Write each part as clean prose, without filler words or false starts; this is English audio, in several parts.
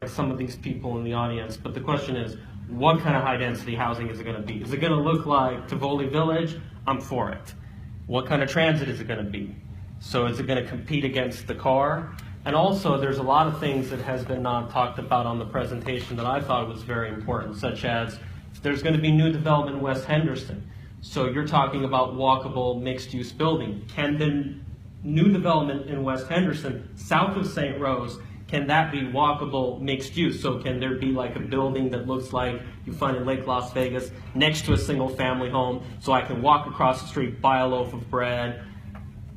some of these people in the audience, but the question is, what kind of high density housing is it going to be? Is it going to look like Tivoli Village? I'm for it. What kind of transit is it going to be? So is it going to compete against the car? And also, there's a lot of things that has been not talked about on the presentation that I thought was very important, such as there's going to be new development in West Henderson. So you're talking about walkable mixed-use building. Can the new development in West Henderson, south of St. Rose, can that be walkable mixed use? So can there be like a building that looks like you find in Lake Las Vegas next to a single family home, so I can walk across the street, buy a loaf of bread,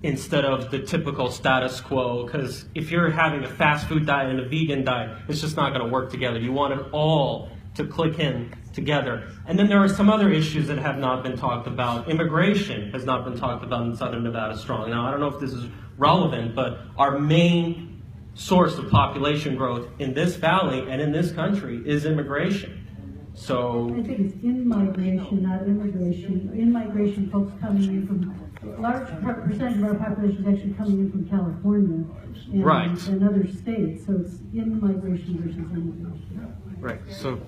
instead of the typical status quo? Because if you're having a fast food diet and a vegan diet, it's just not going to work together. You want it all to click in together. And then there are some other issues that have not been talked about. Immigration has not been talked about in Southern Nevada strong. Now, I don't know if this is relevant, but our main source of population growth in this valley and in this country is immigration. So I think it's in-migration, not immigration. In-migration, folks coming in from, a large percentage of our population is actually coming in from California and, right. and other states. So it's in-migration versus immigration. Right. So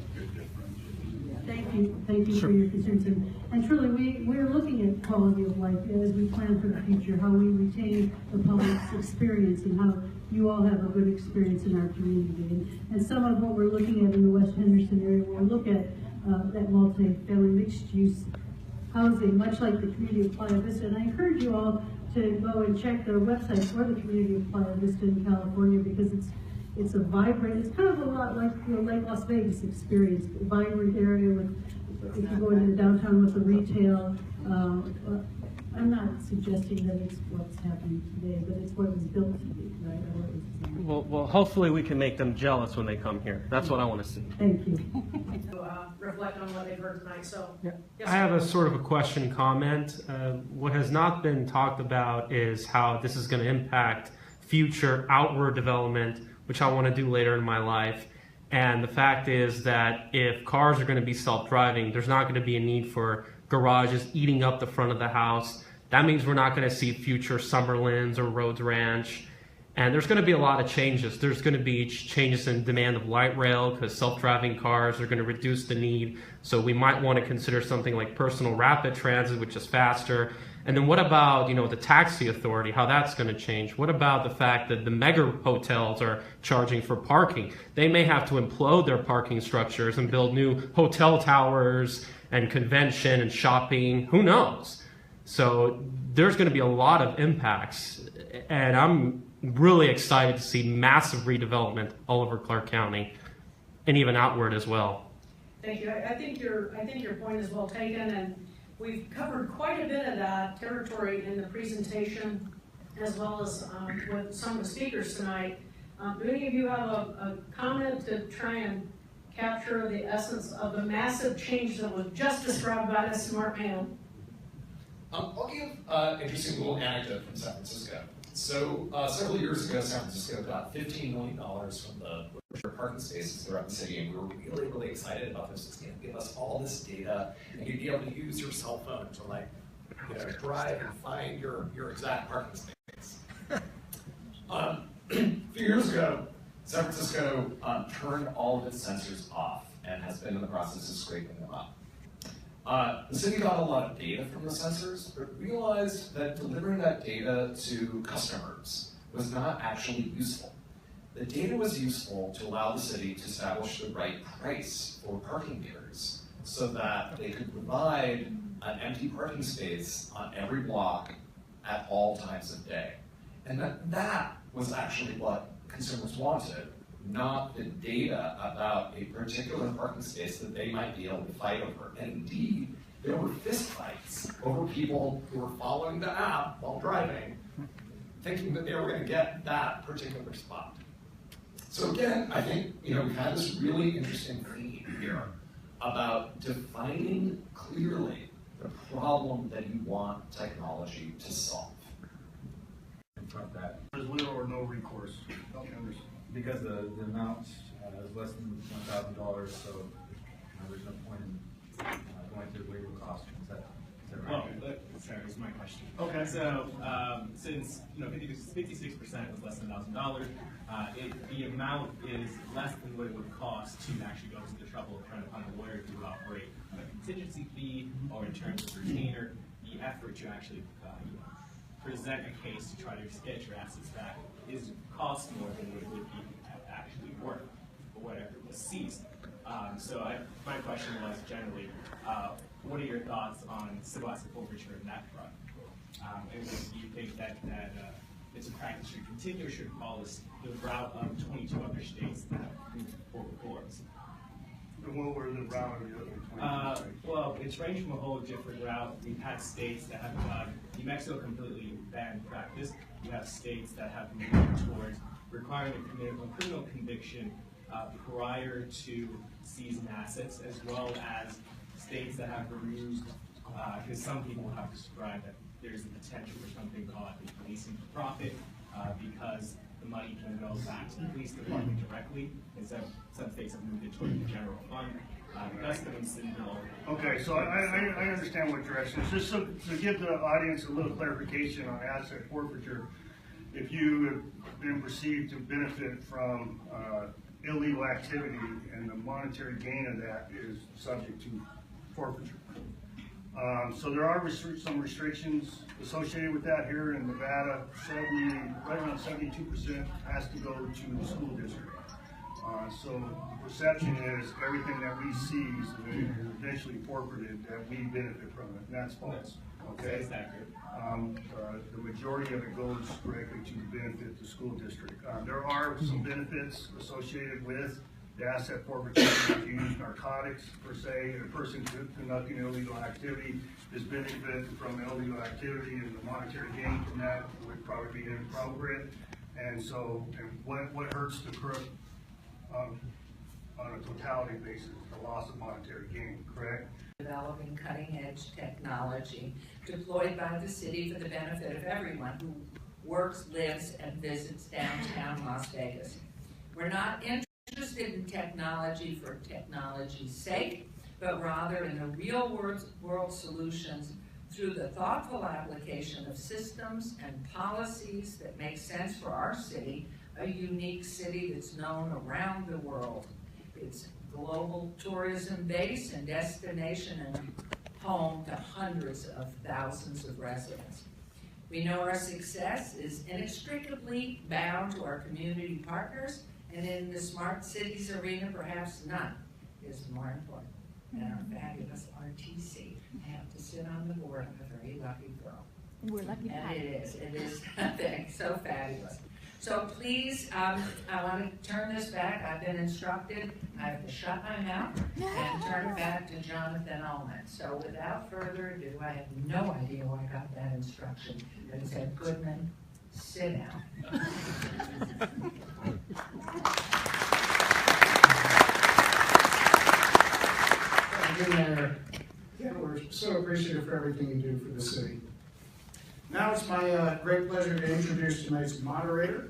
Thank you for your concerns. And truly, we're looking at quality of life as we plan for the future, how we retain the public's experience and how you all have a good experience in our community. And some of what we're looking at in the West Henderson area, we'll look at that multi-family mixed-use housing, much like the community of Playa Vista. And I encourage you all to go and check the website for the community of Playa Vista in California, because it's a vibrant, it's kind of a lot like the Lake Las Vegas experience, a vibrant area with, if you go into the downtown with the retail, I'm not suggesting that it's what's happening today, but it's what it was built to be, right? well, hopefully we can make them jealous when they come here. That's what I want to see. Thank you. Reflect on what they've heard tonight. So, yeah. Yes, I have a sort of a question comment. What has not been talked about is how this is going to impact future outward development, which I want to do later in my life. And the fact is that if cars are going to be self-driving, there's not going to be a need for garages eating up the front of the house. That means we're not going to see future Summerlin's or Rhodes Ranch. And there's going to be a lot of changes. There's going to be changes in demand of light rail, because self-driving cars are going to reduce the need. So we might want to consider something like personal rapid transit, which is faster. And then what about, the taxi authority, how that's going to change? What about the fact that the mega hotels are charging for parking? They may have to implode their parking structures and build new hotel towers and convention and shopping. Who knows? So there's going to be a lot of impacts. And I'm really excited to see massive redevelopment all over Clark County and even outward as well. Thank you. I think your point is well taken, and we've covered quite a bit of that territory in the presentation, as well as with some of the speakers tonight. Do any of you have a comment to try and capture the essence of the massive change that was just described by this smart man? I'll give an interesting little anecdote from San Francisco. So several years ago, San Francisco got $15 million from the parking spaces throughout the city, and we were really, really excited about this. It's going to give us all this data, and you'd be able to use your cell phone to drive and find your exact parking space. A few years ago, San Francisco turned all of its sensors off and has been in the process of scraping them up. The city got a lot of data from the sensors, but realized that delivering that data to customers was not actually useful. The data was useful to allow the city to establish the right price for parking meters, so that they could provide an empty parking space on every block at all times of day. And that was actually what consumers wanted, not the data about a particular parking space that they might be able to fight over. And indeed, there were fistfights over people who were following the app while driving, thinking that they were going to get that particular spot. So again, I think we've had this really interesting theme here about defining clearly the problem that you want technology to solve. There's little or no recourse because the amount is less than $1,000, so there's no point in going through legal costs. Is that Well, sorry, here's my question. Okay. So, since 56% was less than $1,000, the amount is less than what it would cost to actually go to the trouble of trying to find a lawyer who would operate a contingency fee, or in terms of retainer, the effort to actually present a case to try to get your assets back is cost more than what it would be actually worth, or whatever was seized. My question was generally, what are your thoughts on civil asset forfeiture in that front? And do you think that it's a practice should continue, or should follow the route of 22 other states that have moved forward courts? And what were the route of the other 20 states? Well, it's ranged from a whole different route. We've had states that have New Mexico completely banned practice. You have states that have moved towards requiring a criminal conviction prior to seizing assets, as well as states that have removed, because some people have described that there's a potential for something called policing for profit, because the money can go back to the police department directly, and some states have moved it toward the general fund. Okay, so I understand what you're asking. Just to give the audience a little clarification on asset forfeiture, if you have been perceived to benefit from illegal activity and the monetary gain of that is subject to forfeiture. So there are some restrictions associated with that here in Nevada. Right around 72% has to go to the school district. So the perception is everything that we seize is eventually forfeited, that we benefit from it, and that's false. Okay, the majority of it goes directly to benefit the school district. There are some benefits associated with the asset forfeiture. If you use narcotics, per se, a person conducting illegal activity is benefited from illegal activity, and the monetary gain from that would probably be inappropriate. And so, what hurts the crook on a totality basis, the loss of monetary gain, correct? Developing cutting-edge technology deployed by the city for the benefit of everyone who works, lives, and visits downtown Las Vegas. We're not interested in technology for technology's sake, but rather in the real world solutions through the thoughtful application of systems and policies that make sense for our city, a unique city that's known around the world. It's global tourism base and destination and home to hundreds of thousands of residents. We know our success is inextricably bound to our community partners, and in the smart cities arena, perhaps none is more important than our fabulous RTC. I have to sit on the board. I'm a very lucky girl. We're lucky. And it is so fabulous. So please, I want to turn this back. I've been instructed. I have to shut my mouth and turn it back to Jonathan Ullman. So without further ado, I have no idea where I got that instruction. But it said, Goodman, sit down. Thank you, Mayor. Yeah, we're so appreciative for everything you do for the city. Now it's my great pleasure to introduce tonight's moderator.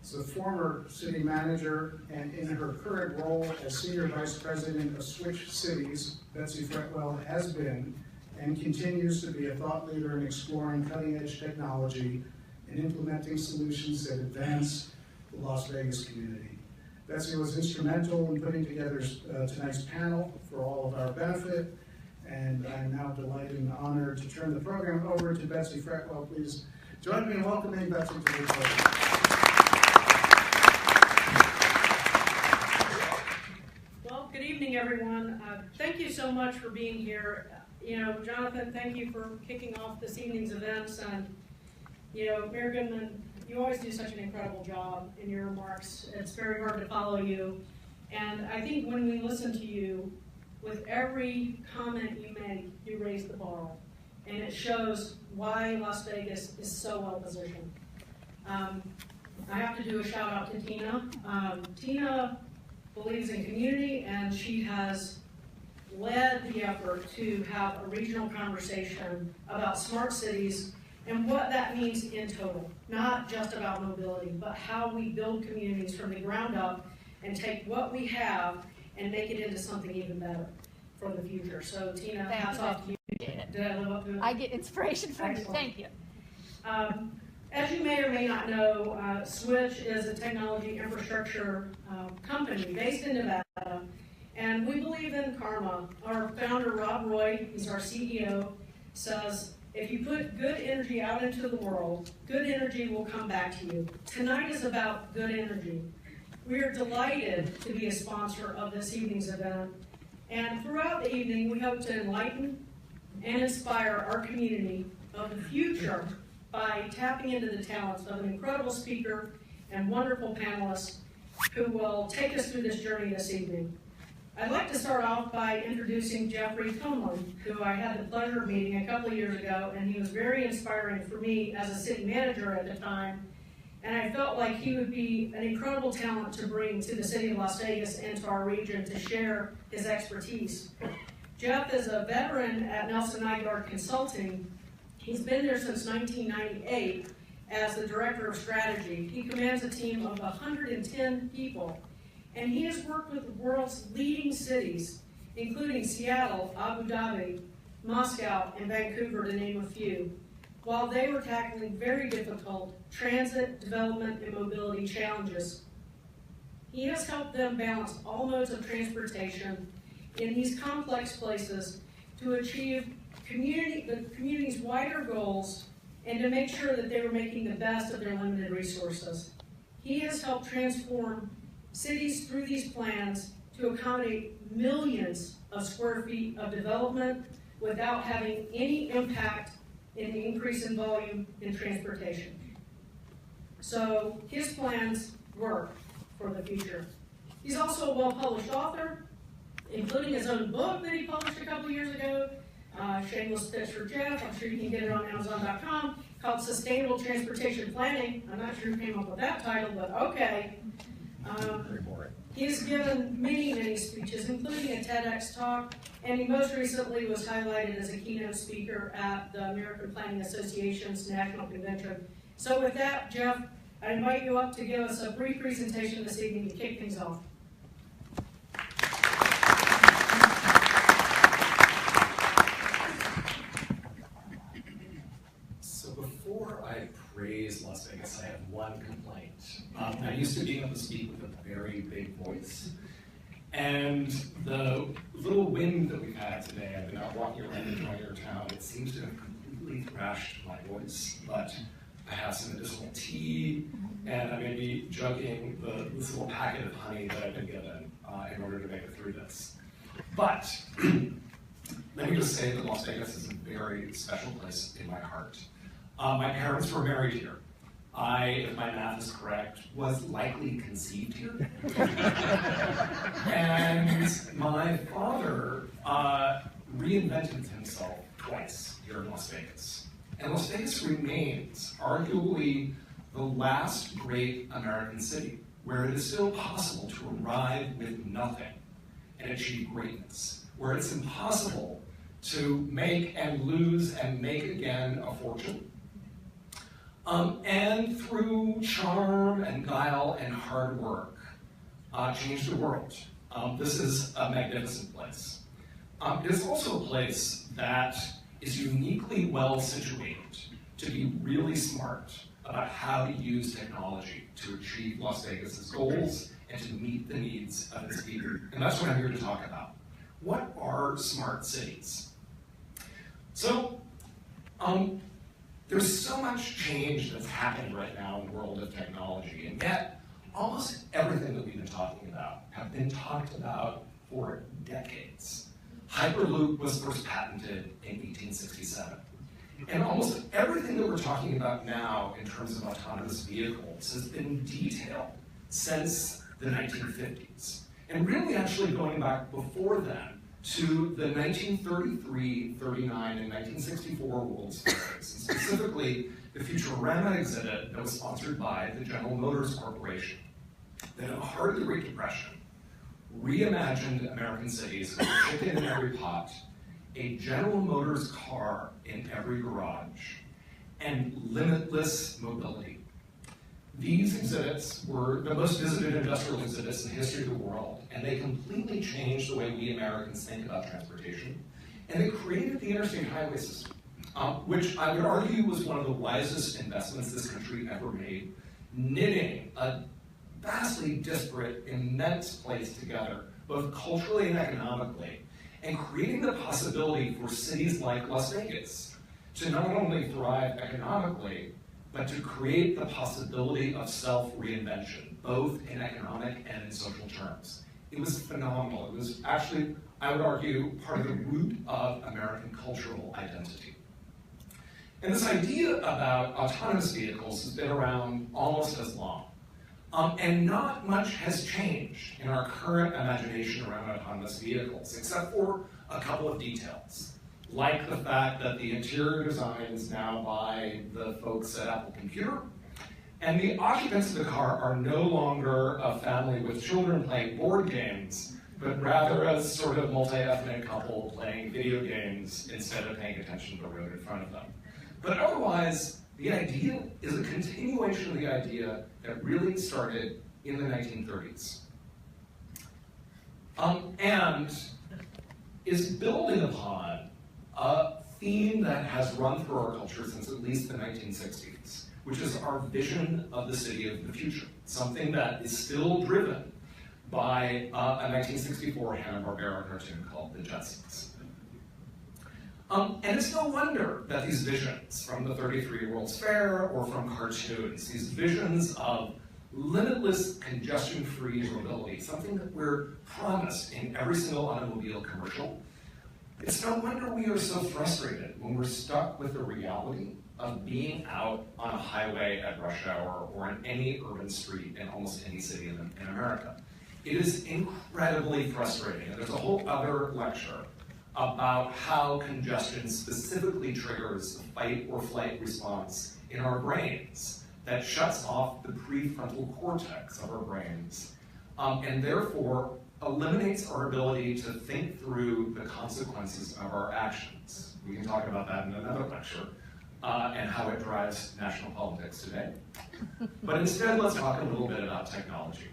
It's the former city manager, and in her current role as Senior Vice President of Switch Cities, Betsey Fretwell has been and continues to be a thought leader in exploring cutting-edge technology and implementing solutions that advance the Las Vegas community. Betsey was instrumental in putting together tonight's panel for all of our benefit, and I'm now delighted and honored to turn the program over to Betsey Fretwell. Please join me in welcoming Betsey to the program. Well, good evening, everyone. Thank you so much for being here. Jonathan, thank you for kicking off this evening's events. And, Mayor Goodman, you always do such an incredible job in your remarks. It's very hard to follow you. And I think when we listen to you, with every comment you make, you raise the bar. And it shows why Las Vegas is so well positioned. I have to do a shout out to Dina. Tina believes in community, and she has led the effort to have a regional conversation about smart cities and what that means in total. Not just about mobility, but how we build communities from the ground up and take what we have and make it into something even better for the future. So Tina, hats off to you. it. Did I live up to it? I get inspiration from you. Excellent. Thank you. As you may or may not know, Switch is a technology infrastructure company based in Nevada, and we believe in karma. Our founder, Rob Roy, he's our CEO, says, if you put good energy out into the world, good energy will come back to you. Tonight is about good energy. We are delighted to be a sponsor of this evening's event, and throughout the evening, we hope to enlighten and inspire our community of the future by tapping into the talents of an incredible speaker and wonderful panelists who will take us through this journey this evening. I'd like to start off by introducing Jeffrey Tomlin, who I had the pleasure of meeting a couple of years ago, and he was very inspiring for me as a city manager at the time, and I felt like he would be an incredible talent to bring to the city of Las Vegas and to our region to share his expertise. Jeff is a veteran at Nelson Nygaard Consulting. He's been there since 1998 as the Director of Strategy. He commands a team of 110 people, and he has worked with the world's leading cities, including Seattle, Abu Dhabi, Moscow, and Vancouver, to name a few, while they were tackling very difficult transit, development, and mobility challenges. He has helped them balance all modes of transportation in these complex places to achieve the community's wider goals and to make sure that they were making the best of their limited resources. He has helped transform cities through these plans to accommodate millions of square feet of development without having any impact in the increase in volume in transportation. So his plans work for the future. He's also a well-published author, including his own book that he published a couple years ago, shameless pitch for Jeff, I'm sure you can get it on Amazon.com, called Sustainable Transportation Planning. I'm not sure who came up with that title, but okay. He's given many speeches, including a TEDx talk, and he most recently was highlighted as a keynote speaker at the American Planning Association's National Convention. So with that, Jeff, I invite you up to give us a brief presentation this evening to kick things off. Before I praise Las Vegas, I have one complaint. I'm used to being able to speak with a very big voice. And the little wind that we've had today, I've been out walking around enjoying your town, it seems to have completely thrashed my voice. But I have some medicinal tea, and I may be jugging this little packet of honey that I've been given in order to make it through this. But let me just say that Las Vegas is a very special place in my heart. My parents were married here. I, if my math is correct, was likely conceived here. And my father reinvented himself twice here in Las Vegas. And Las Vegas remains arguably the last great American city where it is still possible to arrive with nothing and achieve greatness, where it's impossible to make and lose and make again a fortune. And through charm and guile and hard work, change the world. This is a magnificent place. It is also a place that is uniquely well situated to be really smart about how to use technology to achieve Las Vegas's goals and to meet the needs of its people. And that's what I'm here to talk about. What are smart cities? So, there's so much change that's happening right now in the world of technology, and yet almost everything that we've been talking about have been talked about for decades. Hyperloop was first patented in 1867. And almost everything that we're talking about now in terms of autonomous vehicles has been in detail since the 1950s. And really actually going back before then to the 1933, 39, and 1964 World's Fairs, and specifically the Futurama exhibit that was sponsored by the General Motors Corporation, that in the heart of the Great Depression reimagined American cities with a chicken in every pot, a General Motors car in every garage, and limitless mobility. These exhibits were the most visited industrial exhibits in the history of the world, and they completely changed the way we Americans think about transportation, And they created the interstate highway system, which I would argue was one of the wisest investments this country ever made, knitting a vastly disparate, immense place together, both culturally and economically, and creating the possibility for cities like Las Vegas to not only thrive economically, but to create the possibility of self-reinvention, both in economic and in social terms. It was phenomenal. It was actually, I would argue, part of the root of American cultural identity. And this idea about autonomous vehicles has been around almost as long. And not much has changed in our current imagination around autonomous vehicles, except for a couple of details, like the fact that the interior design is now by the folks at Apple Computer, and the occupants of the car are no longer a family with children playing board games, but rather a sort of multi-ethnic couple playing video games instead of paying attention to the road in front of them. But otherwise, the idea is a continuation of the idea that really started in the 1930s. And is building upon a theme that has run through our culture since at least the 1960s, which is our vision of the city of the future, something that is still driven by a 1964 Hanna-Barbera cartoon called The Jetsons. And it's no wonder that these visions from the 33 World's Fair or from cartoons, these visions of limitless congestion-free mobility, something that we're promised in every single automobile commercial, it's no wonder we are so frustrated when we're stuck with the reality of being out on a highway at rush hour or on any urban street in almost any city in America. It is incredibly frustrating. And there's a whole other lecture about how congestion specifically triggers the fight or flight response in our brains that shuts off the prefrontal cortex of our brains, and therefore eliminates our ability to think through the consequences of our actions. We can talk about that in another lecture, and how it drives national politics today. But instead, let's talk a little bit about technology.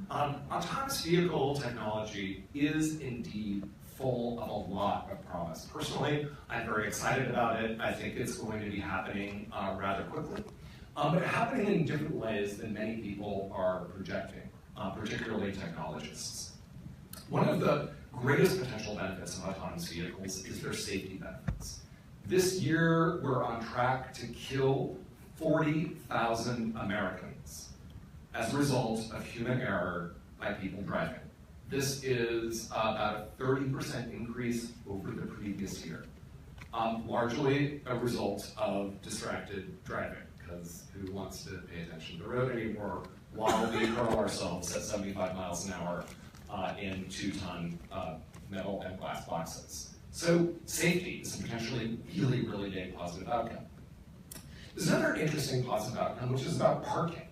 Autonomous vehicle technology is indeed full of a lot of promise. Personally, I'm very excited about it. I think it's going to be happening rather quickly, but happening in different ways than many people are projecting, particularly technologists. One of the greatest potential benefits of autonomous vehicles is their safety benefits. This year, we're on track to kill 40,000 Americans as a result of human error by people driving. This is about a 30% increase over the previous year, largely a result of distracted driving, because who wants to pay attention to the road anymore while we hurl ourselves at 75 miles an hour in 2-ton metal and glass boxes. So safety is a potentially really, really big positive outcome. There's another interesting positive outcome, which is about parking.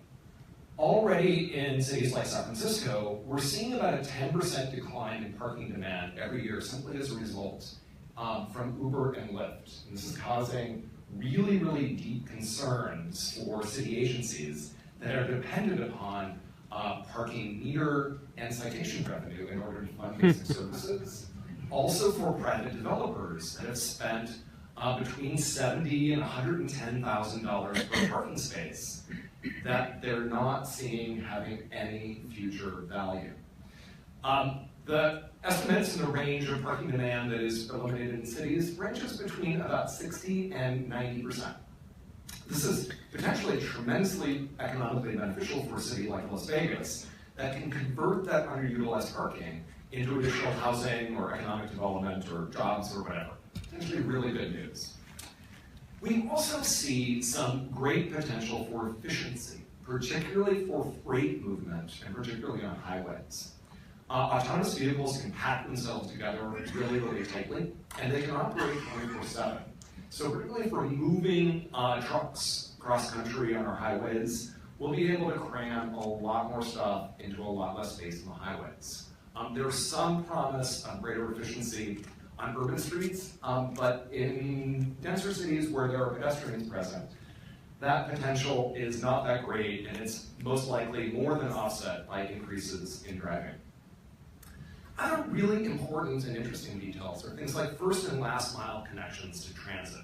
Already in cities like San Francisco, we're seeing about a 10% decline in parking demand every year simply as a result from Uber and Lyft. And this is causing really, really deep concerns for city agencies that are dependent upon parking meter and citation revenue in order to fund basic services. Also for private developers that have spent between $70,000 and $110,000 per parking space that they're not seeing having any future value. The estimates in the range of parking demand that is eliminated in cities ranges between about 60 and 90%. This is potentially tremendously economically beneficial for a city like Las Vegas that can convert that underutilized parking into additional housing or economic development or jobs or whatever. Potentially really good news. We also see some great potential for efficiency, particularly for freight movement and particularly on highways. Autonomous vehicles can pack themselves together really, really tightly, and they can operate 24/7. So particularly for moving trucks across country on our highways, we'll be able to cram a lot more stuff into a lot less space on the highways. There's some promise of greater efficiency on urban streets, but in denser cities where there are pedestrians present, that potential is not that great, and it's most likely more than offset by increases in driving. Other really important and interesting details are things like first and last mile connections to transit.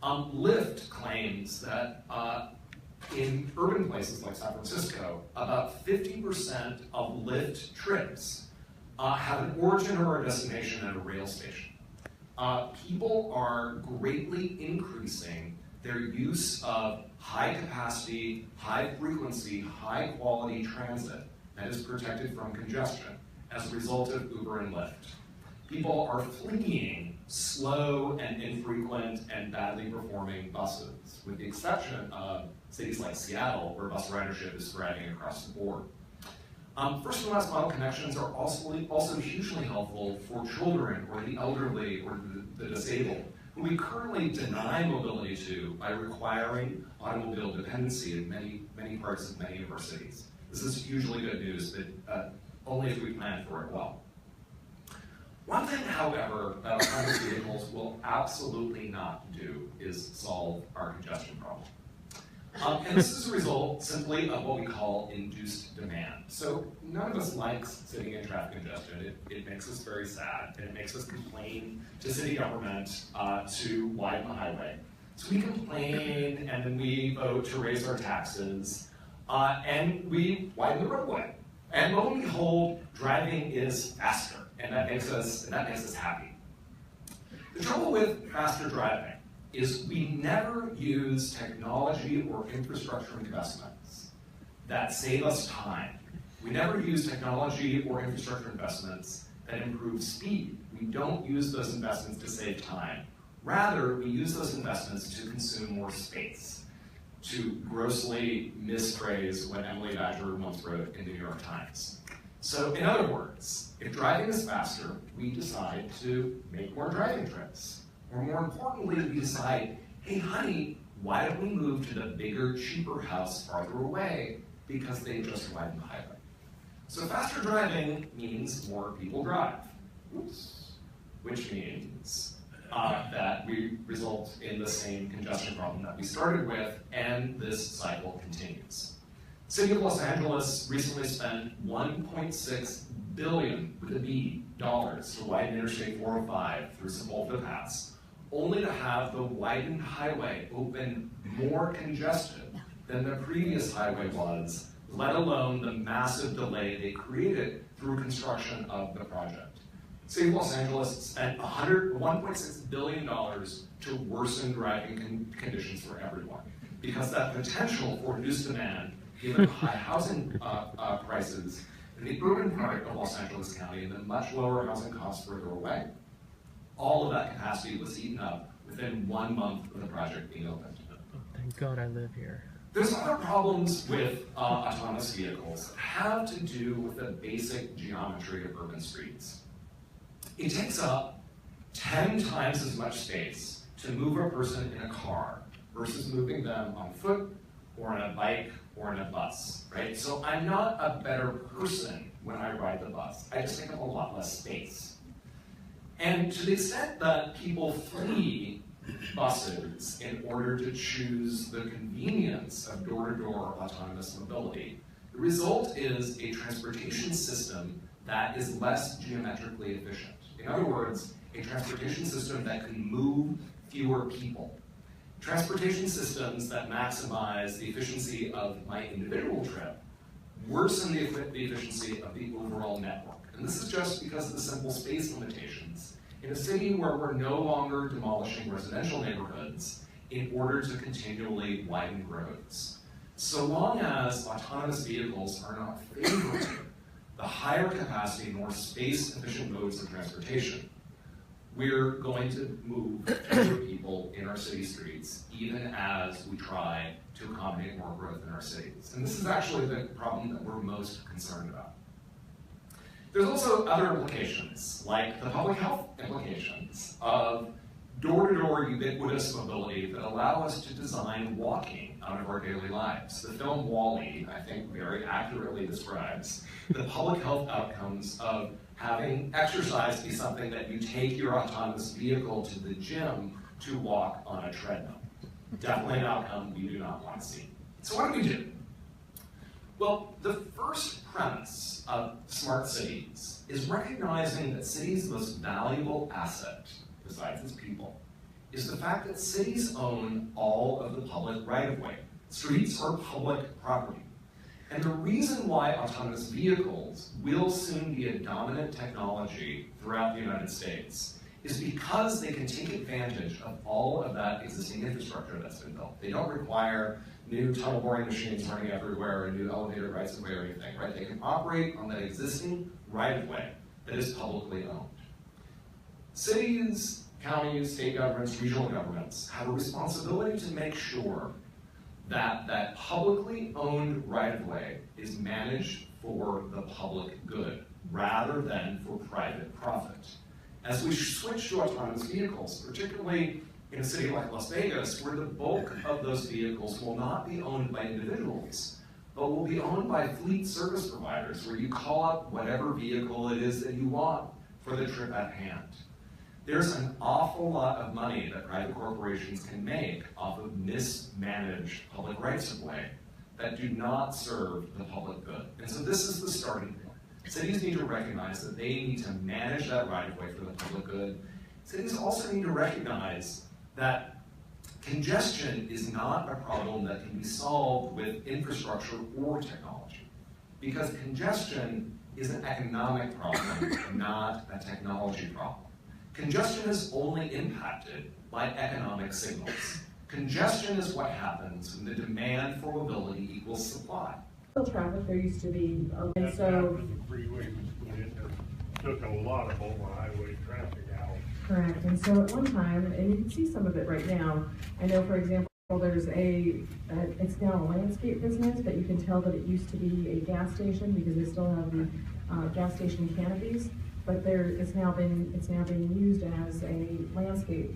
Lyft claims that in urban places like San Francisco, about 50% of Lyft trips have an origin or a destination at a rail station. People are greatly increasing their use of high capacity, high frequency, high quality transit that is protected from congestion as a result of Uber and Lyft. People are fleeing slow and infrequent and badly performing buses, with the exception of cities like Seattle, where bus ridership is thriving across the board. First and last mile connections are also hugely helpful for children or the elderly or the disabled, who we currently deny mobility to by requiring automobile dependency in many parts of many of our cities. This is hugely good news, but only if we plan for it well. One thing, however, that autonomous vehicles will absolutely not do is solve our congestion problem. And this is a result simply of what we call induced demand. So none of us likes sitting in traffic congestion. It makes us very sad, and it makes us complain to city government to widen the highway. So we complain, and then we vote to raise our taxes, and we widen the roadway. And lo and behold, driving is faster, and that makes us happy. The trouble with faster driving is we never use technology or infrastructure investments that save us time. We never use technology or infrastructure investments that improve speed. We don't use those investments to save time. Rather, we use those investments to consume more space, to grossly misphrase what Emily Badger once wrote in the New York Times. So in other words, if driving is faster, we decide to make more driving trips. Or more importantly, we decide, hey honey, why don't we move to the bigger, cheaper house farther away because they just widened the highway. So faster driving means more people drive. Oops. Which means that we result in the same congestion problem that we started with, and this cycle continues. City of Los Angeles recently spent $1.6 billion, with a B, dollars to widen Interstate 405 through Sepulveda Pass, only to have the widened highway open more congested than the previous highway was, let alone the massive delay they created through construction of the project. City of Los Angeles spent $1.6 billion to worsen driving conditions for everyone, because that potential for reduced demand, given high housing prices in the urban part of Los Angeles County and the much lower housing costs further away, all of that capacity was eaten up within 1 month of the project being opened. Thank God I live here. There's other problems with autonomous vehicles that have to do with the basic geometry of urban streets. It takes up 10 times as much space to move a person in a car versus moving them on foot or on a bike or in a bus, right? So I'm not a better person when I ride the bus. I just take up a lot less space. And to the extent that people flee buses in order to choose the convenience of door-to-door autonomous mobility, the result is a transportation system that is less geometrically efficient. In other words, a transportation system that can move fewer people. Transportation systems that maximize the efficiency of my individual trip worsen the efficiency of the overall network. And this is just because of the simple space limitations in a city where we're no longer demolishing residential neighborhoods in order to continually widen roads. So long as autonomous vehicles are not favoring the higher capacity, more space-efficient modes of transportation, we're going to move fewer people in our city streets, even as we try to accommodate more growth in our cities. And this is actually the problem that we're most concerned about. There's also other implications, like the public health implications of door-to-door ubiquitous mobility that allow us to design walking out of our daily lives. The film WALL-E, I think, very accurately describes the public health outcomes of having exercise be something that you take your autonomous vehicle to the gym to walk on a treadmill. Definitely an outcome we do not want to see. So what do we do? Well, the first premise of smart cities is recognizing that cities' most valuable asset, besides its people, is the fact that cities own all of the public right-of-way. Streets are public property. And the reason why autonomous vehicles will soon be a dominant technology throughout the United States is because they can take advantage of all of that existing infrastructure that's been built. They don't require new tunnel boring machines running everywhere or new elevated rights-of-way or anything, right? They can operate on that existing right-of-way that is publicly owned. Cities, counties, state governments, regional governments have a responsibility to make sure that that publicly owned right-of-way is managed for the public good rather than for private profit. As we switch to autonomous vehicles, particularly in a city like Las Vegas, where the bulk of those vehicles will not be owned by individuals, but will be owned by fleet service providers, where you call up whatever vehicle it is that you want for the trip at hand. There's an awful lot of money that private corporations can make off of mismanaged public rights-of-way that do not serve the public good. And so this is the starting point. Cities need to recognize that they need to manage that right-of-way for the public good. Cities also need to recognize that congestion is not a problem that can be solved with infrastructure or technology, because congestion is an economic problem, not a technology problem. Congestion is only impacted by economic signals. Congestion is what happens when the demand for mobility equals supply. Traffic there used to be, and so After the freeway was put in, there took a lot of over-highway traffic out. correct. And so at one time, and you can see some of it right now. I know, for example, there's it's now a landscape business, but you can tell that it used to be a gas station because they still have the gas station canopies. But it's now being used as a landscape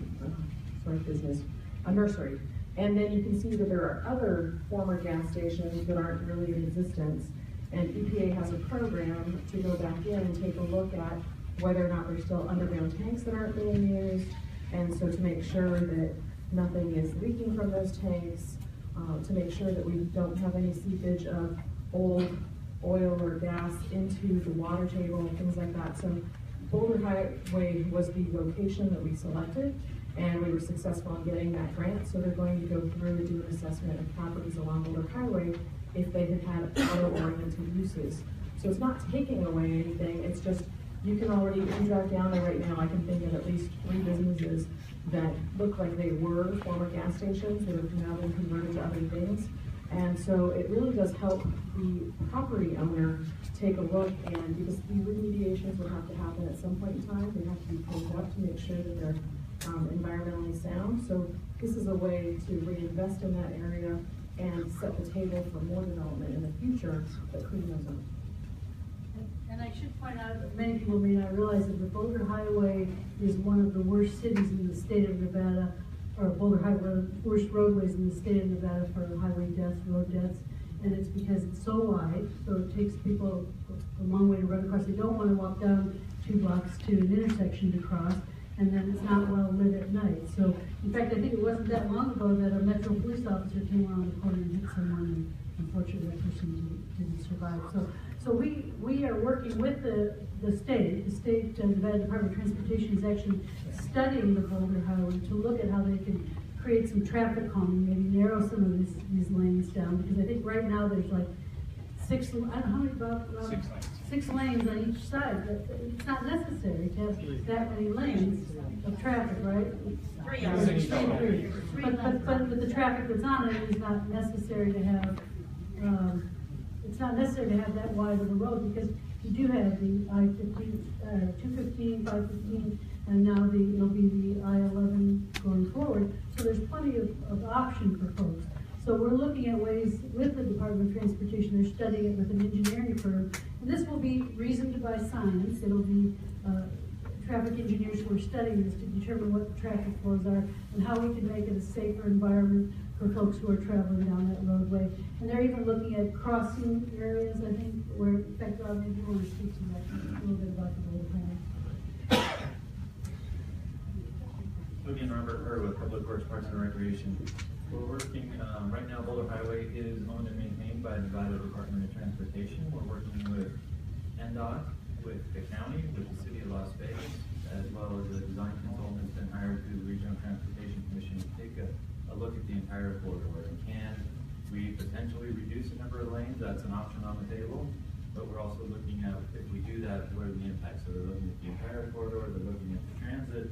business, a nursery. And then you can see that there are other former gas stations that aren't really in existence. And EPA has a program to go back in and take a look at whether or not there's still underground tanks that aren't being used. And so to make sure that nothing is leaking from those tanks, to make sure that we don't have any seepage of old oil or gas into the water table and things like that. So Boulder Highway was the location that we selected, and we were successful in getting that grant. So they're going to go through and do an assessment of properties along Boulder Highway if they had auto-oriented uses. So it's not taking away anything, it's just, you can already, if you drive down there right now, I can think of at least 3 businesses that look like they were former gas stations that have now been converted to other things. And so it really does help the property owner take a look, and because the remediations would have to happen at some point in time, they have to be pulled up to make sure that they're environmentally sound. So this is a way to reinvest in that area and set the table for more development in the future that clean those up. And I should point out that many people may not realize that the Boulder Highway is one of the worst cities in the state of Nevada, or Boulder Highway, worst roadways in the state of Nevada for highway deaths, road deaths. And it's because it's so wide, so it takes people a long way to run across. They don't want to walk down 2 blocks to an intersection to cross, and then it's not well lit at night. So, in fact, I think it wasn't that long ago that a Metro police officer came around the corner and hit someone, and unfortunately that person didn't survive. So we are working with the state. The state Nevada Department of Transportation is actually studying the Boulder Highway to look at how they can create some traffic calming, maybe narrow some of these lanes down, because I think right now there's like 6, I don't know how many, about 6 lanes on each side. It's not necessary to have that many lanes of traffic, right? 3. But with the traffic that's on it, it's not necessary to have, that wide of a road, because you do have the I-15, 215, 515, and now it'll be the I-11 going forward. So there's plenty of option for folks. So we're looking at ways with the Department of Transportation. They're studying it with an engineering firm. And this will be reasoned by science. It'll be traffic engineers who are studying this to determine what the traffic flows are and how we can make it a safer environment for folks who are traveling down that roadway. And they're even looking at crossing areas, I think, where, in fact, Rob, maybe you want to speak to that a little bit about the road plan. Again, Robert Hurd with Public Works, Parks and Recreation. We're working, right now Boulder Highway is owned and maintained by the Nevada Department of Transportation. We're working with NDOT, with the county, with the city of Las Vegas, as well as a design consultant that's been hired through the Regional Transportation Commission to take a look at the entire corridor. And can we potentially reduce the number of lanes? That's an option on the table. But we're also looking at, if we do that, what are the impacts? So they're looking at the entire corridor, they're looking at the transit,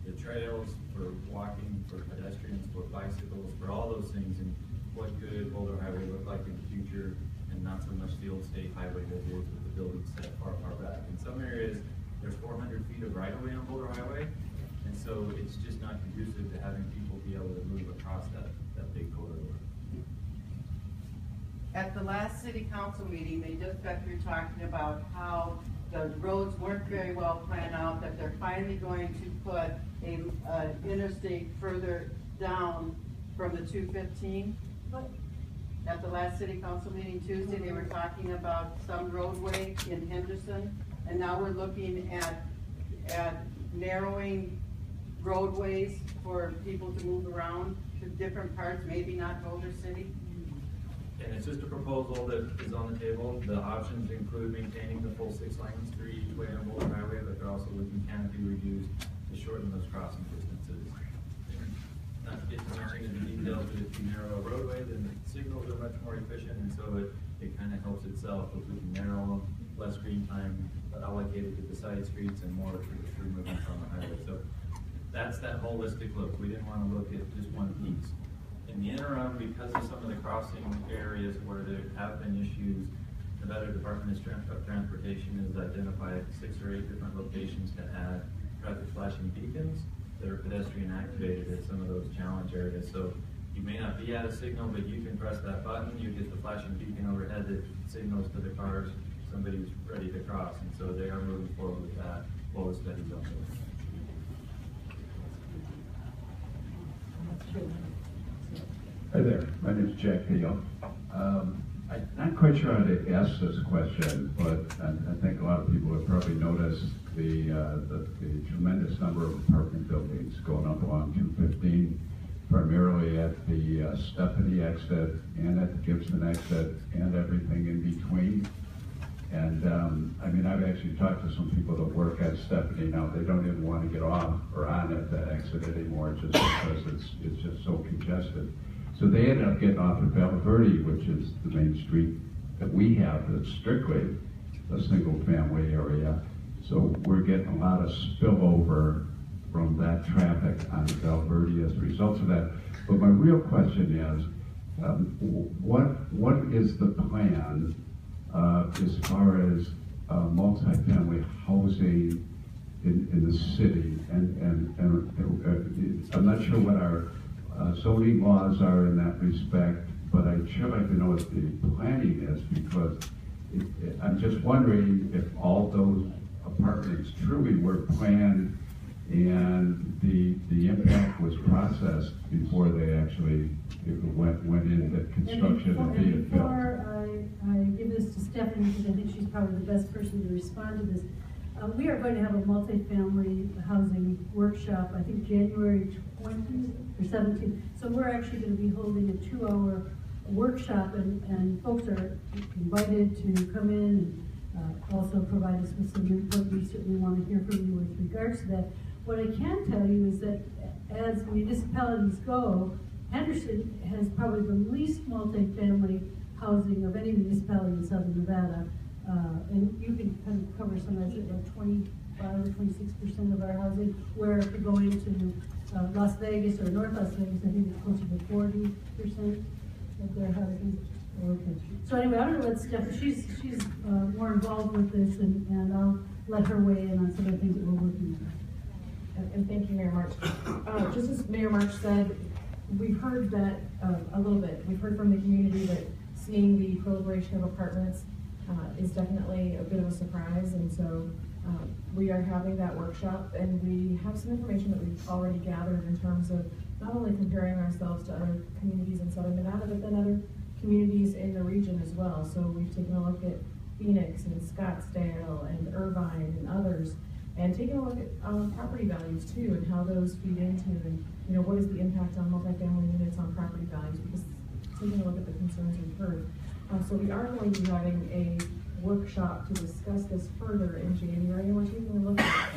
the trails for walking, for pedestrians, for bicycles, for all those things, and what could Boulder Highway look like in the future, and not so much the old state highway that is with the buildings set far, far back. In some areas, there's 400 feet of right-of-way on Boulder Highway, and so it's just not conducive to having people be able to move across that big corridor. At the last city council meeting, they just got through talking about how the roads weren't very well planned out, that they're finally going to put a interstate further down from the 215. At the last city council meeting Tuesday, they were talking about some roadway in Henderson, and now we're looking at narrowing roadways for people to move around to different parts, maybe not Boulder City. And it's just a proposal that is on the table. The options include maintaining the full 6 lanes for each way on Boulder Highway, but they're also looking canopy reduced to shorten those crossing distances. Not to get too much into the details, but if you narrow a roadway, then the signals are much more efficient, and so it kind of helps itself. If we can narrow them, less green time allocated to the side streets and more for the through movement on the highway. So that's that holistic look. We didn't want to look at just one piece. In the interim, because of some of the crossing areas where there have been issues, the Nevada Department of Transportation has identified 6 or 8 different locations to add traffic flashing beacons that are pedestrian activated at some of those challenge areas. So you may not be at a signal, but you can press that button, you get the flashing beacon overhead that signals to the cars somebody's ready to cross. And so they are moving forward with that while the study's ongoing. Hi there, my name is Jack Hale. I'm not quite sure how to ask this question, but I think a lot of people have probably noticed the tremendous number of apartment buildings going up along 215, primarily at the Stephanie exit and at the Gibson exit and everything in between. And I mean, I've actually talked to some people that work at Stephanie now. They don't even want to get off or on at that exit anymore, just because it's just so congested. So they ended up getting off at Valverde, which is the main street that we have that's strictly a single family area. So we're getting a lot of spillover from that traffic onto Valverde as a result of that. But my real question is, what is the plan as far as multifamily housing in the city? And I'm not sure what our zoning laws are in that respect, but I'd sure like to know what the planning is, because I'm just wondering if all those apartments truly were planned and the impact was processed before they actually went into construction and being built. Before I give this to Stephanie, because I think she's probably the best person to respond to this, we are going to have a multifamily housing workshop, I think January 20th or 17th. So we're actually going to be holding a 2-hour workshop, and folks are invited to come in and also provide us with some input. We certainly want to hear from you with regards to that. What I can tell you is that as municipalities go, Henderson has probably the least multifamily housing of any municipality in Southern Nevada. And you can kind of cover some of it, like 25 or 26% of our housing, where if you go into Las Vegas or North Las Vegas, I think it's closer to 40% of their housing. Okay. So anyway, I'm going to let Stephanie, she's more involved with this, and I'll let her weigh in on some of the things that we're working on. And thank you, Mayor March. Just as Mayor March said, we've heard that a little bit. We've heard from the community that seeing the proliferation of apartments is definitely a bit of a surprise, and so we are having that workshop, and we have some information that we've already gathered in terms of not only comparing ourselves to other communities in Southern Nevada, but then other communities in the region as well. So we've taken a look at Phoenix and Scottsdale and Irvine and others, and taking a look at property values too, and how those feed into, and what is the impact on multifamily units on property values, because taking a look at the concerns we've heard. So we are going to be having a workshop to discuss this further in January, and we're taking a look at,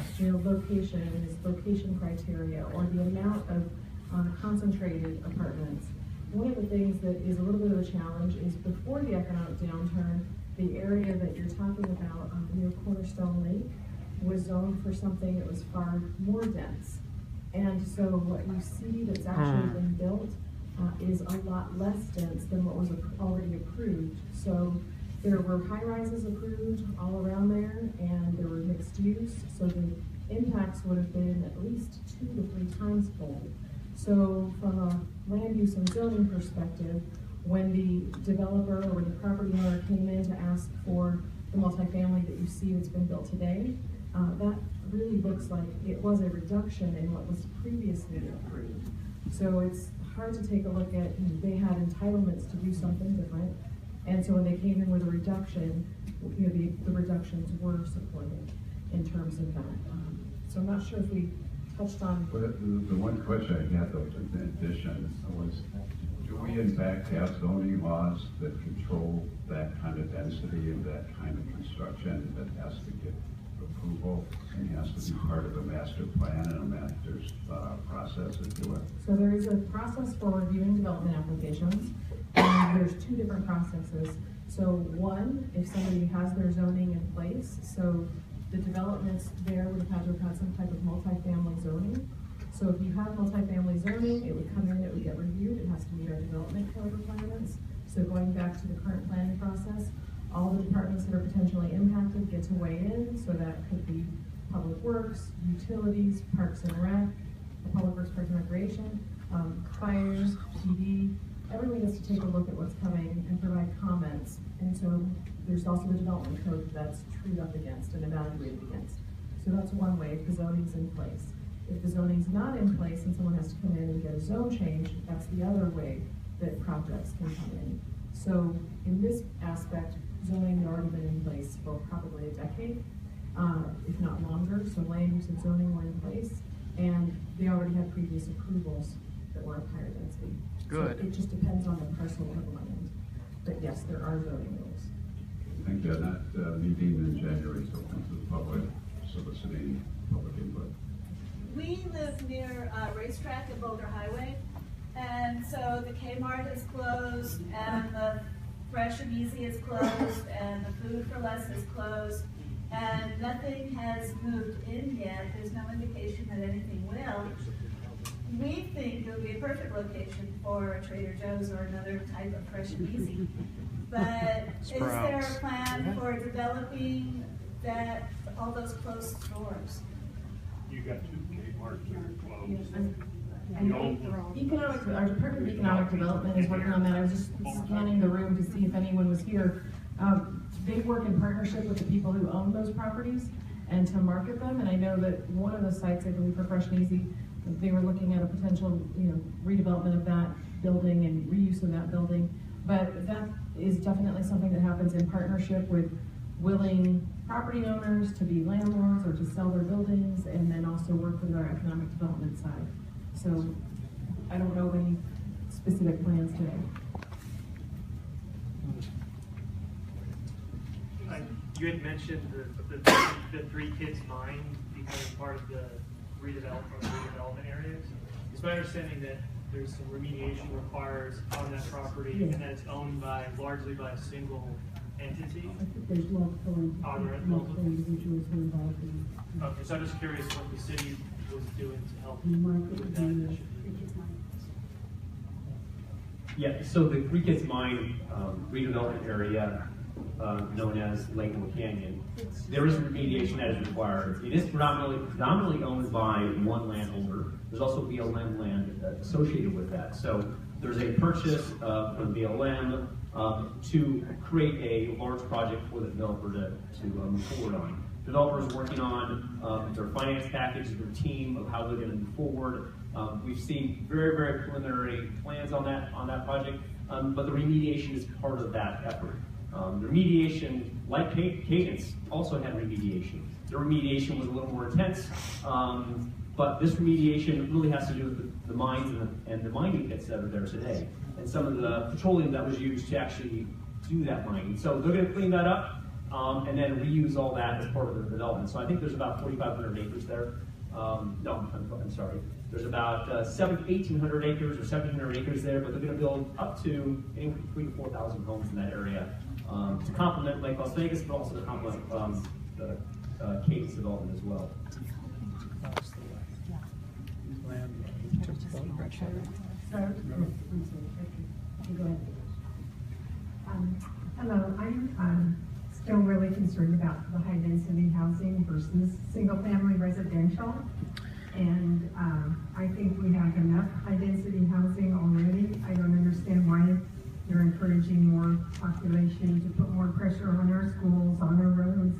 location criteria, or the amount of concentrated apartments. One of the things that is a little bit of a challenge is before the economic downturn, the area that you're talking about near Cornerstone Lake was zoned for something that was far more dense. And so what you see that's actually been built is a lot less dense than what was already approved. So there were high rises approved all around there, and there were mixed use. So the impacts would have been at least 2 to 3 times fold. So from a land use and zoning perspective, when the developer or when the property owner came in to ask for the multifamily that you see that's been built today, that really looks like it was a reduction in what was previously approved. So it's hard to take a look at, they had entitlements to do something different, and so when they came in with a reduction, the reductions were supported in terms of that. So I'm not sure if we touched on. But the one question I had though, in addition, was, do we in fact have zoning laws that control that kind of density and that kind of construction that has to get approval and has to be part of a master plan and a master's process, if you will? So there is a process for reviewing development applications, and there's 2 different processes. So one, if somebody has their zoning in place, so the developments there would have had to have had some type of multifamily zoning. So if you have multifamily zoning, it would come in, it would get reviewed, it has to meet our development code requirements. So going back to the current planning process, all the departments that are potentially impacted get to weigh in, so that could be public works, utilities, parks and rec, public works, parks and recreation, fires, PD, everyone gets to take a look at what's coming and provide comments. And so there's also the development code that's trued up against and evaluated against. So that's one way if the zoning's in place. If the zoning's not in place and someone has to come in and get a zone change, that's the other way that projects can come in. So in this aspect, zoning had already been in place for probably a decade, if not longer. So land use and zoning were in place, and they already had previous approvals that were of higher density. Good. So it just depends on the parcel of land. But yes, there are zoning rules. I think they're not meeting in January, so open to the public, soliciting public input. We live near a racetrack at Boulder Highway, and so the Kmart is closed, and the Fresh and Easy is closed, and the Food for Less is closed, and nothing has moved in yet. There's no indication that anything will. We think it would be a perfect location for a Trader Joe's or another type of Fresh and Easy. But is there a plan for developing that, all those closed stores? You got 2 Kmart's that are closed. Our Department of Economic Development is working on that. I was just scanning the room to see if anyone was here. They work in partnership with the people who own those properties and to market them. And I know that one of the sites, I believe for Fresh and Easy, they were looking at a potential, redevelopment of that building and reuse of that building. But that is definitely something that happens in partnership with willing property owners to be landlords or to sell their buildings, and then also work with our economic development side. So I don't know any specific plans today. You had mentioned the 3 kids mine becoming part of the redevelopment areas. It's my understanding that there's some remediation required on that property, and that it's owned largely by a single entity. I think there's multiple individuals who are involved in it. Okay, so I'm just curious what the city was doing to help with that initiative. Yeah, so the Three Kids Mine redevelopment area, known as Lakewood Canyon, there is remediation that is required. It is predominantly owned by one landholder. There's also BLM land associated with that. So there's a purchase from BLM to create a large project for the developer to move forward on. Developers working on their finance package, their team of how they're going to move forward. We've seen very, very preliminary plans on that project, but the remediation is part of that effort. The remediation, like Cadence, also had remediation. The remediation was a little more intense, but this remediation really has to do with the mines and the mining pits that are there today, and some of the petroleum that was used to actually do that mining. So they're going to clean that up. and then reuse all that as part of the development. So I think there's about 4,500 acres there. No, I'm sorry. There's about 1,800 acres or 1,700 acres there, but they're going to build up to anywhere from 3,000 to 4,000 homes in that area to complement Lake Las Vegas, but also to complement the Cadence development as well. Hello, I'm still really concerned about the high density housing versus single family residential. And I think we have enough high density housing already. I don't understand why you're encouraging more population to put more pressure on our schools, on our roads.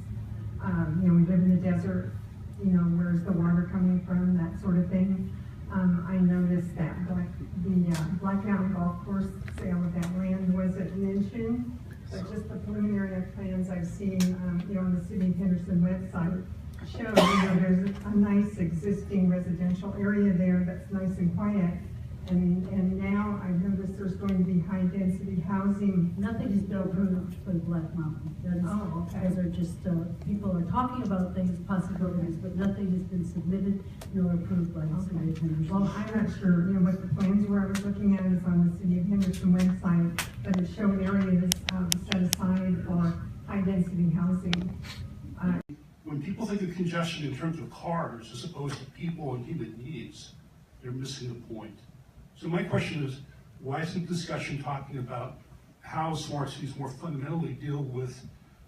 You know, we live in the desert, you know, where's the water coming from, that sort of thing. I noticed that the Black Mountain Golf Course sale of that land wasn't mentioned, but just the preliminary plans I've seen, you know, on the City of Henderson website show, you know, there's a nice existing residential area there that's nice and quiet. And now I've noticed there's going to be high density housing. Nothing has been approved for the Black Mountain. Those are just, people are talking about things, possibilities, but nothing has been submitted nor approved by the City of Henderson. Well, I'm not sure, you know, what the plans were. I was looking at is on the City of Henderson website, but it showed areas set aside for high density housing. When people think of congestion in terms of cars as opposed to people and human needs, they're missing the point. So my question is, why isn't discussion talking about how smart cities more fundamentally deal with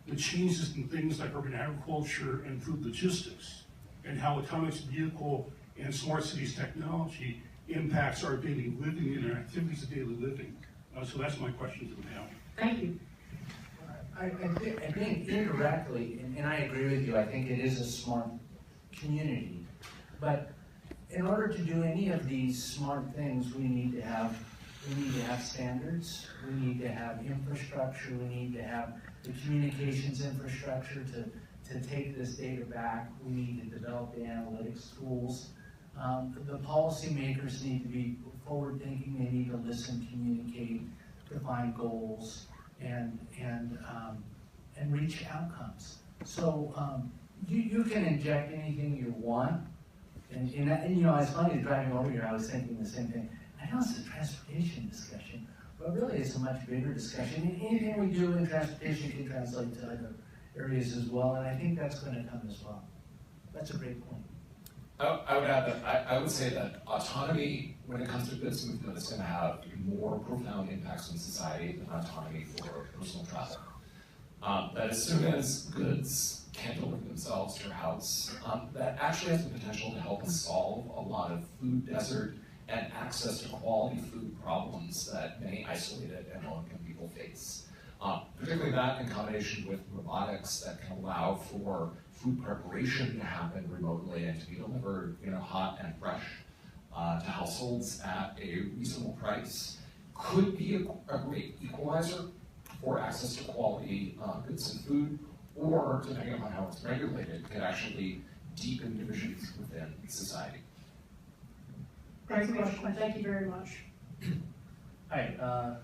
the changes in things like urban agriculture and food logistics, and how autonomous vehicle and smart cities technology impacts our daily living and our activities of daily living? So that's my question to the panel. Thank you. I think indirectly, and I agree with you, I think it is a smart community, but in order to do any of these smart things, we need to have standards, we need to have infrastructure, we need to have the communications infrastructure to take this data back, we need to develop the analytics tools. The policymakers need to be forward-thinking, they need to listen, communicate, define goals, and reach outcomes. So you can inject anything you want. And you know, it's funny, driving over here, I was thinking the same thing. I know it's a transportation discussion, but really it's a much bigger discussion. And anything we do in transportation can translate to other areas as well, and I think that's going to come as well. That's a great point. I would add that I would say that autonomy, when it comes to goods movement, is going to have more profound impacts on society than autonomy for personal traffic. That as soon as goods can't deliver themselves to your house, that actually has the potential to help us solve a lot of food desert and access to quality food problems that many isolated and low-income people face. Particularly that in combination with robotics that can allow for food preparation to happen remotely and to be delivered, you know, hot and fresh to households at a reasonable price, could be a great equalizer for access to quality goods and food, or, depending on how it's regulated, could actually deepen divisions within society. Great question. Thank you very much. Hi,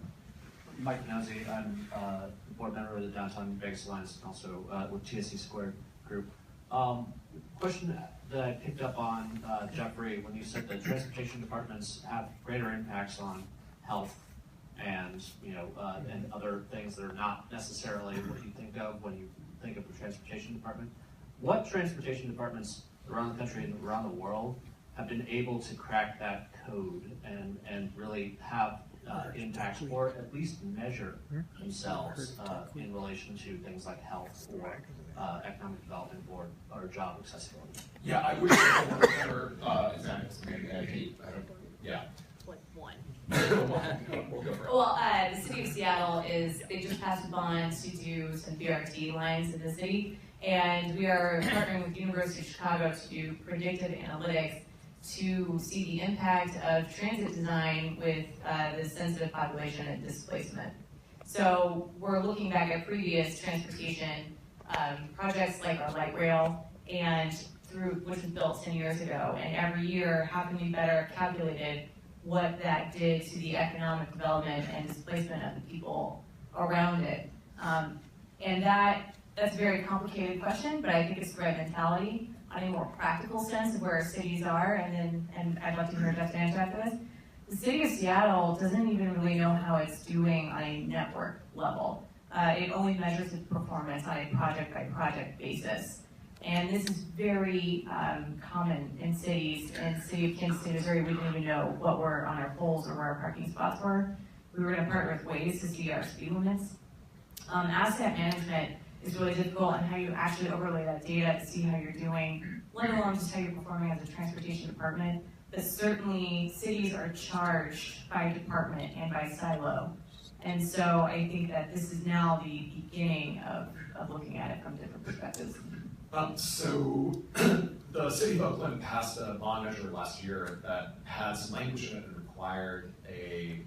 Mike Nozzi. I'm a board member of the Downtown Vegas Alliance and also with TSC Squared Group. Question that I picked up on, Jeffrey, when you said that transportation departments have greater impacts on health and, you know, and other things that are not necessarily what you think of when you think of the transportation department. What transportation departments around the country and around the world have been able to crack that code and really have impacts, or at least measure themselves in relation to things like health or economic development or job accessibility? Yeah, I wish there were better examples. Yeah. Like one. We'll go for it. Well, the city of Seattle they just passed a bond to do some BRT lines in the city, and we are partnering with the University of Chicago to do predictive analytics to see the impact of transit design with the sensitive population and displacement. So we're looking back at previous transportation projects like our light rail, and which was built 10 years ago, and every year how can we better calculate what that did to the economic development and displacement of the people around it. And that that's a very complicated question, but I think it's the right mentality on a more practical sense of where our cities are, and I'd love to hear Jeff's answer after this. The city of Seattle doesn't even really know how it's doing on a network level. It only measures its performance on a project-by-project basis. And this is very common in cities. In the city of Kingston, Missouri, we didn't even know what were on our poles or where our parking spots were. We were going to partner with Waze to see our speed limits. Asset management is really difficult on how you actually overlay that data to see how you're doing, let alone just how you're performing as a transportation department. But certainly, cities are charged by department and by silo. And so I think that this is now the beginning of looking at it from different perspectives. So the city of Oakland passed a bond measure last year that had some language in it that required a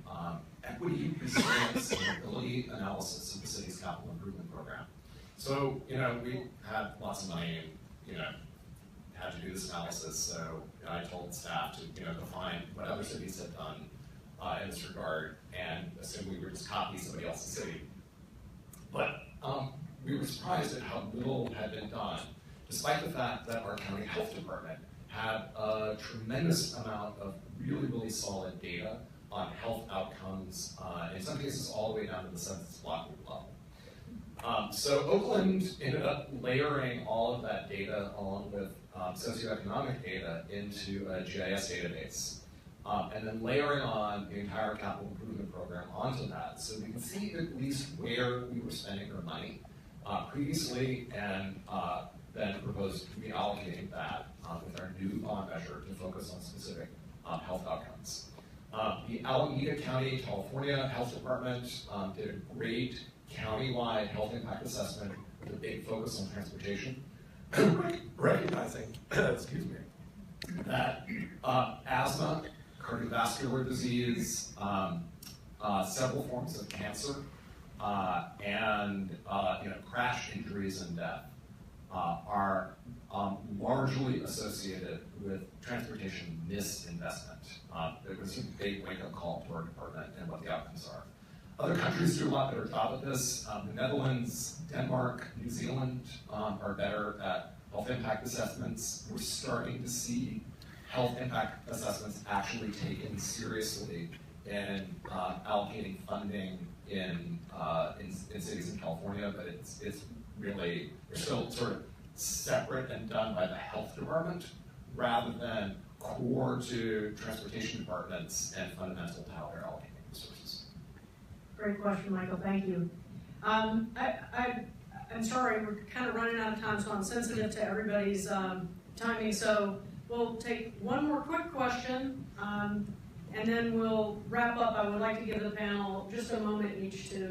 equity, resilience, and ability analysis of the city's capital improvement program. So, we had lots of money and, had to do this analysis. So I told staff to, define what other cities had done in this regard and assume we were just copying somebody else's city. But we were surprised at how little had been done, despite the fact that our county health department had a tremendous amount of really, really solid data on health outcomes, in some cases all the way down to the census block group level. So Oakland ended up layering all of that data along with socioeconomic data into a GIS database. And then layering on the entire capital improvement program onto that, so we can see at least where we were spending our money previously, and then propose reallocating that with our new bond measure to focus on specific health outcomes. The Alameda County, California Health Department did a great county-wide health impact assessment with a big focus on transportation, recognizing, excuse me, that asthma, cardiovascular disease, several forms of cancer, and crash injuries and death are largely associated with transportation misinvestment. There was a big wake-up call to our department and what the outcomes are. Other countries do a lot better job at this. The Netherlands, Denmark, New Zealand are better at health impact assessments. We're starting to see health impact assessments actually taken seriously in allocating funding in cities in California, but it's really, they're still sort of separate and done by the health department rather than core to transportation departments and fundamental to how they're allocating resources. Great question, Michael, thank you. I'm sorry, we're kind of running out of time, so I'm sensitive to everybody's timing, so we'll take one more quick question, and then we'll wrap up. I would like to give the panel just a moment each to